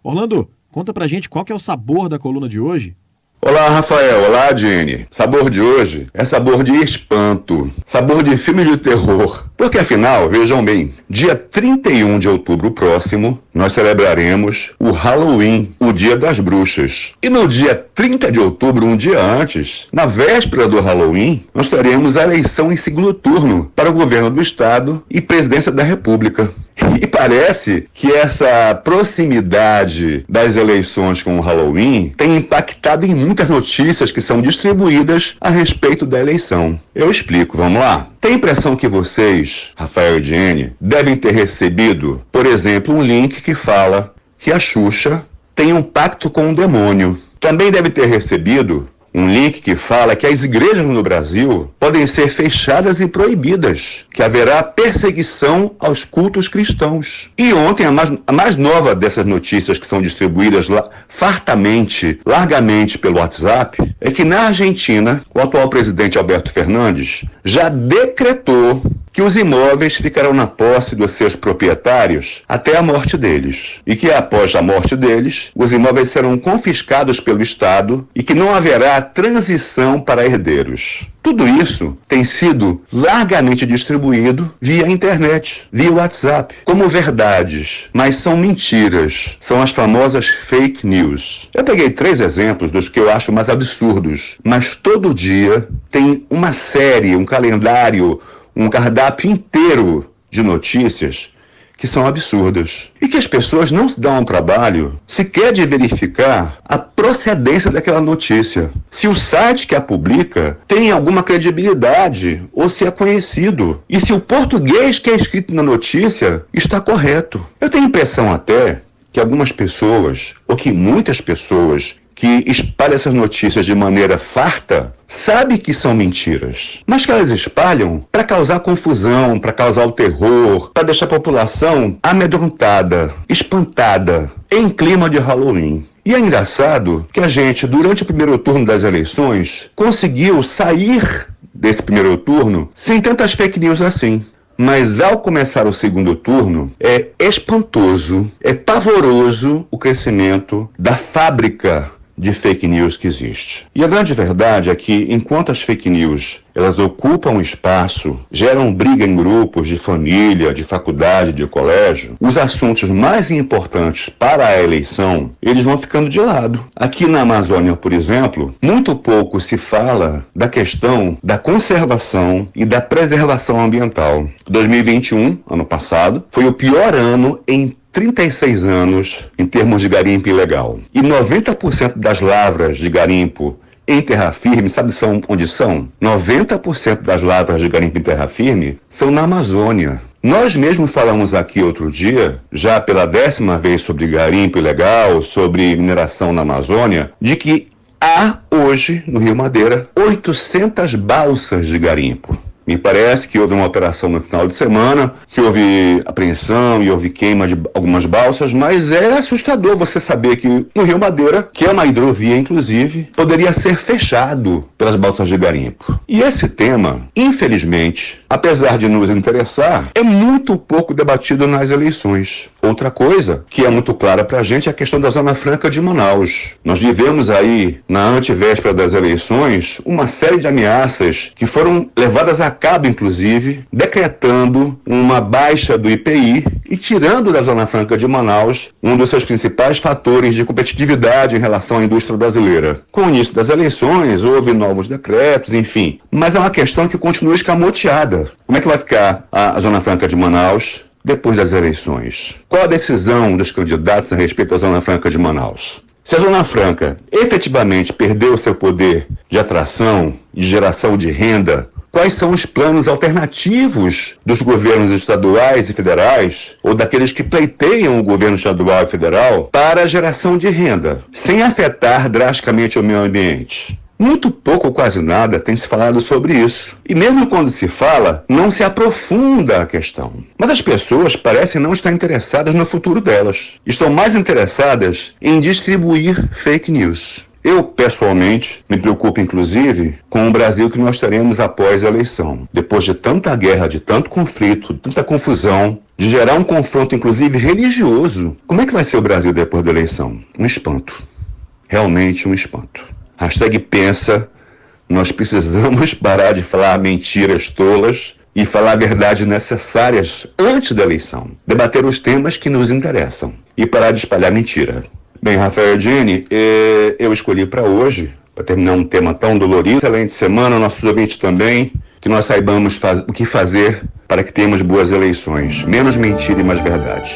Orlando, conta pra gente qual que é o sabor da coluna de hoje. Olá, Rafael. Olá, Jenny. Sabor de hoje é sabor de espanto, sabor de filme de terror. Porque afinal, vejam bem, dia 31 de outubro próximo, nós celebraremos o Halloween, o Dia das Bruxas. E no dia 30 de outubro, um dia antes, na véspera do Halloween, nós teremos a eleição em segundo turno para o governo do estado e presidência da República. E parece que essa proximidade das eleições com o Halloween tem impactado em muitas notícias que são distribuídas a respeito da eleição. Eu explico, vamos lá. Tem a impressão que vocês, Rafael e Jenny, devem ter recebido, por exemplo, um link que fala que a Xuxa tem um pacto com o demônio. Também deve ter recebido um link que fala que as igrejas no Brasil podem ser fechadas e proibidas, que haverá perseguição aos cultos cristãos. E ontem, a mais nova dessas notícias que são distribuídas fartamente, largamente pelo WhatsApp, é que na Argentina, o atual presidente Alberto Fernandes já decretou que os imóveis ficarão na posse dos seus proprietários até a morte deles. E que após a morte deles, os imóveis serão confiscados pelo Estado e que não haverá transição para herdeiros. Tudo isso tem sido largamente distribuído via internet, via WhatsApp, como verdades, mas são mentiras, são as famosas fake news. Eu peguei 3 exemplos dos que eu acho mais absurdos, mas todo dia tem uma série, um calendário, um cardápio inteiro de notícias que são absurdas e que as pessoas não se dão ao trabalho sequer de verificar a procedência daquela notícia, se o site que a publica tem alguma credibilidade ou se é conhecido e se o português que é escrito na notícia está correto. Eu tenho a impressão até que algumas pessoas, ou que muitas pessoas que espalham essas notícias de maneira farta, sabe que são mentiras, mas que elas espalham para causar confusão, para causar o terror, para deixar a população amedrontada, espantada, em clima de Halloween. E é engraçado que a gente, durante o primeiro turno das eleições, conseguiu sair desse primeiro turno sem tantas fake news assim. Mas ao começar o segundo turno, é espantoso, é pavoroso o crescimento da fábrica de fake news que existe. E a grande verdade é que, enquanto as fake news elas ocupam espaço, geram briga em grupos de família, de faculdade, de colégio, os assuntos mais importantes para a eleição, eles vão ficando de lado. Aqui na Amazônia, por exemplo, muito pouco se fala da questão da conservação e da preservação ambiental. 2021, ano passado, foi o pior ano em 36 anos em termos de garimpo ilegal. E 90% das lavras de garimpo em terra firme, sabe onde são? 90% das lavras de garimpo em terra firme são na Amazônia. Nós mesmos falamos aqui outro dia, já pela 10ª vez, sobre garimpo ilegal, sobre mineração na Amazônia, de que há hoje, no Rio Madeira, 800 balsas de garimpo. Me parece que houve uma operação no final de semana, que houve apreensão e houve queima de algumas balsas, mas é assustador você saber que no Rio Madeira, que é uma hidrovia inclusive, poderia ser fechado pelas balsas de garimpo. E esse tema, infelizmente, apesar de nos interessar, é muito pouco debatido nas eleições. Outra coisa que é muito clara pra gente é a questão da Zona Franca de Manaus. Nós vivemos aí, na antevéspera das eleições, uma série de ameaças que foram levadas a cabo, inclusive, decretando uma baixa do IPI e tirando da Zona Franca de Manaus um dos seus principais fatores de competitividade em relação à indústria brasileira. Com o início das eleições, houve novos decretos, enfim. Mas é uma questão que continua escamoteada. Como é que vai ficar a Zona Franca de Manaus depois das eleições? Qual a decisão dos candidatos a respeito à Zona Franca de Manaus? Se a Zona Franca efetivamente perdeu seu poder de atração, de geração de renda, quais são os planos alternativos dos governos estaduais e federais, ou daqueles que pleiteiam o governo estadual e federal, para a geração de renda, sem afetar drasticamente o meio ambiente? Muito pouco ou quase nada tem se falado sobre isso. E mesmo quando se fala, não se aprofunda a questão. Mas as pessoas parecem não estar interessadas no futuro delas. Estão mais interessadas em distribuir fake news. Eu, pessoalmente, me preocupo, inclusive, com o Brasil que nós teremos após a eleição. Depois de tanta guerra, de tanto conflito, de tanta confusão, de gerar um confronto, inclusive, religioso. Como é que vai ser o Brasil depois da eleição? Um espanto. Realmente um espanto. Hashtag pensa, nós precisamos parar de falar mentiras tolas e falar verdades necessárias antes da eleição. Debater os temas que nos interessam e parar de espalhar mentira. Bem, Rafael e Jenny, eu escolhi para hoje, para terminar um tema tão dolorido. Excelente semana, nossos ouvintes também, que nós saibamos o que fazer para que tenhamos boas eleições. Menos mentira e mais verdade.